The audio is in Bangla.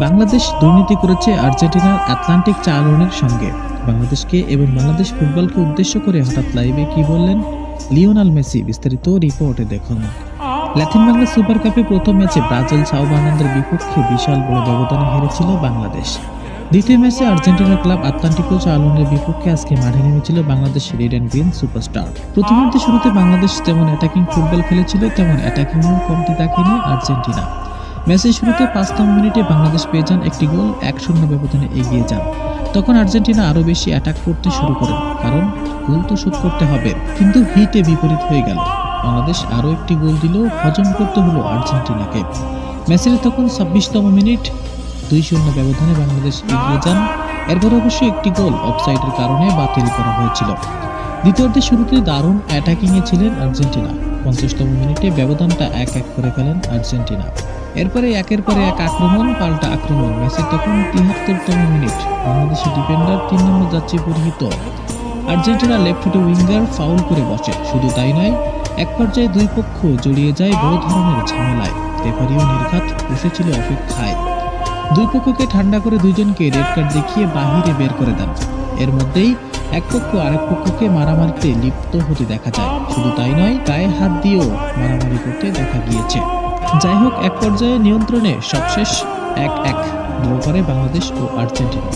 বাংলাদেশ দুর্নীতি করেছে আর্জেন্টিনার আটলান্টিক চালনের সঙ্গে। বাংলাদেশকে এবং বাংলাদেশ ফুটবলকে উদ্দেশ্য করে হঠাৎ লাইভে কি বললেন লিওনেল মেসি, বিস্তারিত রিপোর্টে দেখুন। লাতিন বাংলা সুপার কাপে প্রথম ম্যাচে ব্রাজিল সাও বার্নান্দের বিপক্ষে বিশাল বড় ব্যবধানে হেরেছিল বাংলাদেশ। দ্বিতীয় ম্যাচে আর্জেন্টিনার ক্লাব আটলান্টিকো চালনের বিপক্ষে আজকে মাঠে নেমেছিল Bangladesh red and green superstar. প্রথমার্ধে শুরুতে বাংলাদেশ যেমন অ্যাটাকিং ফুটবল খেলেছিল, তেমন অ্যাটাকিংও কমতি দেখেনি আর্জেন্টিনা। ম্যাচের শুরুতে ৫তম মিনিটে বাংলাদেশ পেয়ে যান একটি গোল, ১-০ ব্যবধানে এগিয়ে যান। তখন আর্জেন্টিনা আরও বেশি অ্যাটাক করতে শুরু করেন, কারণ গোল তো শোধ করতে হবে। কিন্তু হিটে বিপরীত হয়ে গেল। বাংলাদেশ আরও একটি গোল দিলেও হজম করতে হলো আর্জেন্টিনাকে। ম্যাচের তখন ২৬তম মিনিট, ২-০ ব্যবধানে বাংলাদেশ এগিয়ে যান। এরপর অবশ্য একটি গোল অফসাইডের কারণে বাতিল করা হয়েছিল। দ্বিতীয়ার্ধের শুরুতে দারুণ অ্যাটাকিংয়ে ছিলেন আর্জেন্টিনা। ৫০তম মিনিটে ব্যবধানটা ১-১ করে ফেলেন আর্জেন্টিনা। এরপরে একের পরে এক আক্রমণ পাল্টা আক্রমণ। ম্যাচের তখন ৭৩তম মিনিট, বাংলাদেশের ডিফেন্ডার ৩ নম্বর যাচ্ছে পরিহিত। আর্জেন্টিনা লেফট ফুটে উইঙ্গার ফাউল করে বসে। শুধু তাই নয়, এক পর্যায়ে দুই পক্ষ জড়িয়ে যায় বড় ধরনের ঝামেলায়। রেফারিও নির্ঘাত বসেছিল অপেক্ষায়। দুই পক্ষকে ঠান্ডা করে দুইজনকে রেড কার্ড দেখিয়ে বাহিরে বের করে দেন। এর মধ্যেই এক পক্ষ আরেক পক্ষকে মারামারিতে লিপ্ত হতে দেখা যায়। শুধু তাই নয়, গায়ে হাত দিয়েও মারামারি করতে দেখা গিয়েছে। যাই হোক, এক পর্যায়ে নিয়ন্ত্রণে সবশেষ ১-১ ড্র করে বাংলাদেশ ও আর্জেন্টিনা।